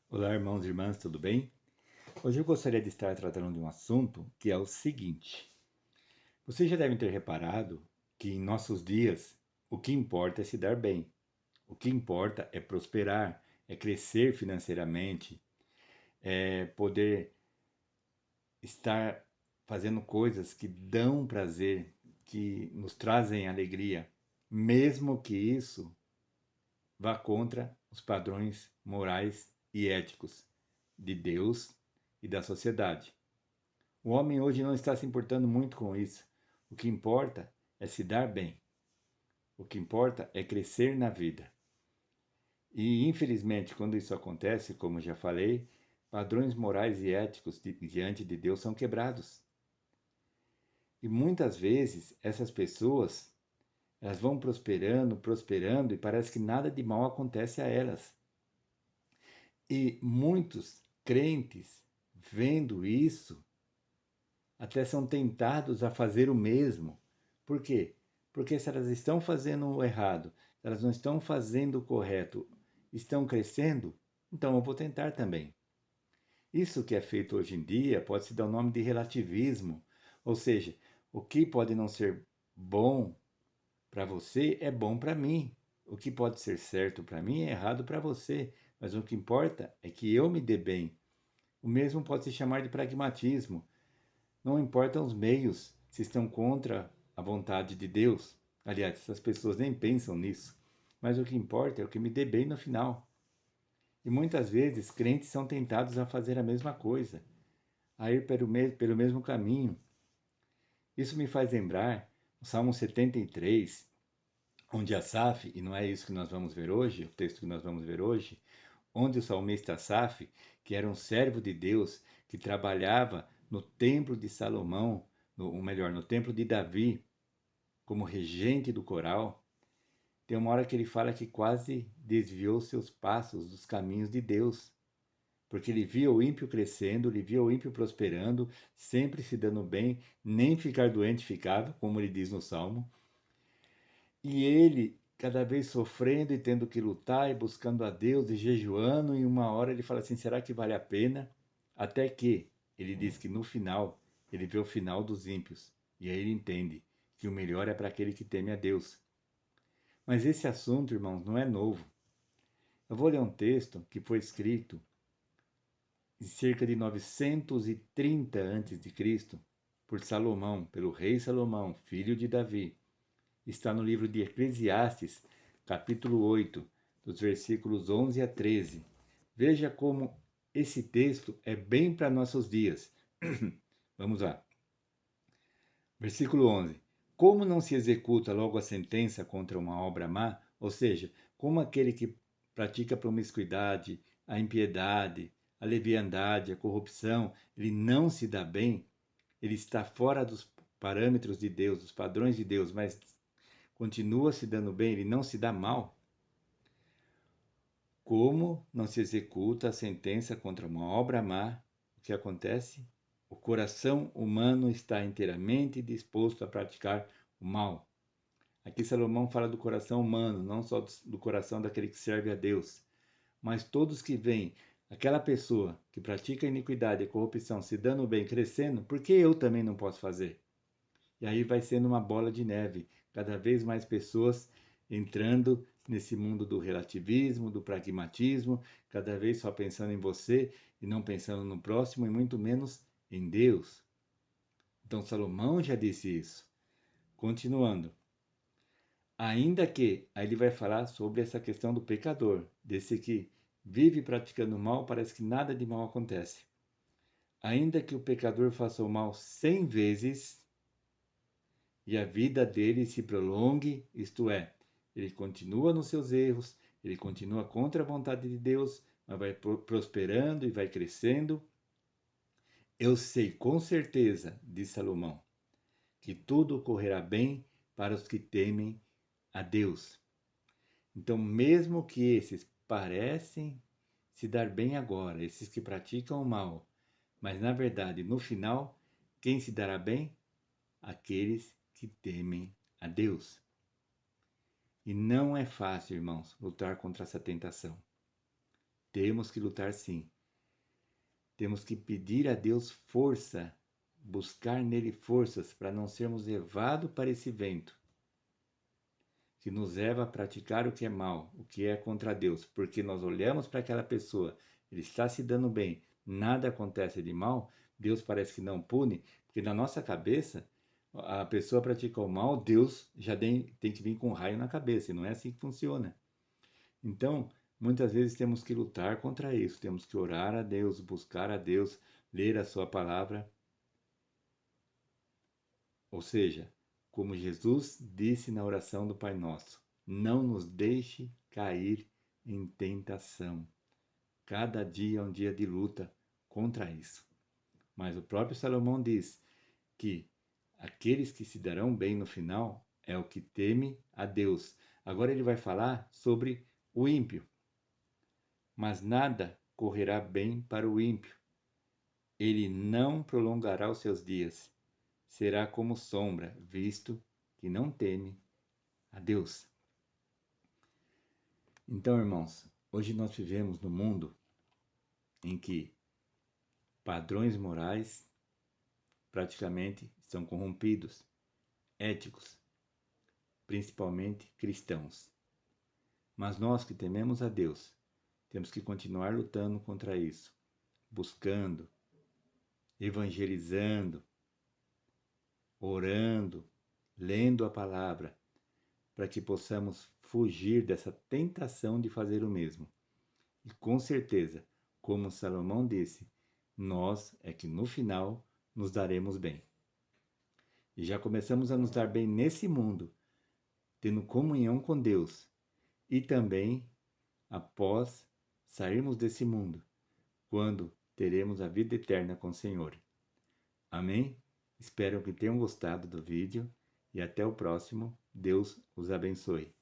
Olá, irmãos e irmãs, tudo bem? Hoje eu gostaria de estar tratando de um assunto que é o seguinte: vocês já devem ter reparado que em nossos dias o que importa é se dar bem, o que importa é prosperar, é crescer financeiramente, é poder estar fazendo coisas que dão prazer, que nos trazem alegria, mesmo que isso vá contra os padrões morais e éticos de Deus e da sociedade. O homem hoje não está se importando muito com isso. O que importa é se dar bem. O que importa é crescer na vida. E, infelizmente, quando isso acontece, como já falei, padrões morais e éticos diante de Deus são quebrados. E muitas vezes essas pessoas, elas vão prosperando, prosperando e parece que nada de mal acontece a elas. E muitos crentes, vendo isso, até são tentados a fazer o mesmo. Por quê? Porque se elas estão fazendo o errado, se elas não estão fazendo o correto, estão crescendo, então eu vou tentar também. Isso que é feito hoje em dia pode se dar o nome de relativismo, ou seja, o que pode não ser bom para você é bom para mim. O que pode ser certo para mim é errado para você, mas o que importa é que eu me dê bem. O mesmo pode se chamar de pragmatismo. Não importam os meios se estão contra a vontade de Deus. Aliás, essas pessoas nem pensam nisso. Mas o que importa é o que me dê bem no final. E muitas vezes crentes são tentados a fazer a mesma coisa, a ir pelo mesmo caminho. Isso me faz lembrar o Salmo 73, onde Asaf, e não é isso que nós vamos ver hoje, o texto que nós vamos ver hoje, onde o salmista Asaf, que era um servo de Deus, que trabalhava no templo de Salomão, ou melhor, no templo de Davi, como regente do coral, tem uma hora que ele fala que quase desviou seus passos dos caminhos de Deus, porque ele via o ímpio crescendo, ele via o ímpio prosperando, sempre se dando bem, nem ficar doente ficava, como ele diz no Salmo, e ele cada vez sofrendo e tendo que lutar e buscando a Deus e jejuando, e uma hora ele fala assim: será que vale a pena? Até que ele diz que no final ele vê o final dos ímpios, e aí ele entende que o melhor é para aquele que teme a Deus. Mas esse assunto, irmãos, não é novo. Eu vou ler um texto que foi escrito em cerca de 930 a.C. por Salomão, pelo rei Salomão, filho de Davi. Está no livro de Eclesiastes, capítulo 8, dos versículos 11 a 13. Veja como esse texto é bem para nossos dias. Vamos lá. Versículo 11. Como não se executa logo a sentença contra uma obra má, ou seja, como aquele que pratica a promiscuidade, a impiedade, a leviandade, a corrupção, ele não se dá bem, ele está fora dos parâmetros de Deus, dos padrões de Deus, mas continua se dando bem, ele não se dá mal. Como não se executa a sentença contra uma obra má, o que acontece? O coração humano está inteiramente disposto a praticar o mal. Aqui Salomão fala do coração humano, não só do coração daquele que serve a Deus, mas todos que veem aquela pessoa que pratica a iniquidade e a corrupção se dando bem, crescendo, por que eu também não posso fazer? E aí vai sendo uma bola de neve, cada vez mais pessoas entrando nesse mundo do relativismo, do pragmatismo, cada vez só pensando em você e não pensando no próximo e muito menos em Deus. Então Salomão já disse isso. Continuando. Ainda que, aí ele vai falar sobre essa questão do pecador, desse que vive praticando mal, parece que nada de mal acontece. Ainda que o pecador faça o mal 100 vezes, e a vida dele se prolongue, isto é, ele continua nos seus erros, ele continua contra a vontade de Deus, mas vai prosperando e vai crescendo. Eu sei com certeza, diz Salomão, que tudo correrá bem para os que temem a Deus. Então, mesmo que esses parecem se dar bem agora, esses que praticam o mal, mas na verdade, no final, quem se dará bem? Aqueles que temem a Deus. E não é fácil, irmãos, lutar contra essa tentação. Temos que lutar sim. Temos que pedir a Deus força, buscar nele forças para não sermos levados para esse vento que nos leva a praticar o que é mal, o que é contra Deus, porque nós olhamos para aquela pessoa, ele está se dando bem, nada acontece de mal, Deus parece que não pune, porque na nossa cabeça, a pessoa pratica o mal, Deus já tem que vir com um raio na cabeça, e não é assim que funciona. Então, muitas vezes temos que lutar contra isso, temos que orar a Deus, buscar a Deus, ler a sua palavra. Ou seja, como Jesus disse na oração do Pai Nosso, não nos deixe cair em tentação. Cada dia é um dia de luta contra isso. Mas o próprio Salomão diz que aqueles que se darão bem no final é o que teme a Deus. Agora ele vai falar sobre o ímpio. Mas nada correrá bem para o ímpio. Ele não prolongará os seus dias. Será como sombra, visto que não teme a Deus. Então, irmãos, hoje nós vivemos num mundo em que padrões morais praticamente são corrompidos, éticos, principalmente cristãos. Mas nós que tememos a Deus, temos que continuar lutando contra isso, buscando, evangelizando, orando, lendo a palavra, para que possamos fugir dessa tentação de fazer o mesmo. E com certeza, como Salomão disse, nós é que no final nos daremos bem. E já começamos a nos dar bem nesse mundo, tendo comunhão com Deus, e também após sairmos desse mundo, quando teremos a vida eterna com o Senhor. Amém? Espero que tenham gostado do vídeo e até o próximo. Deus os abençoe.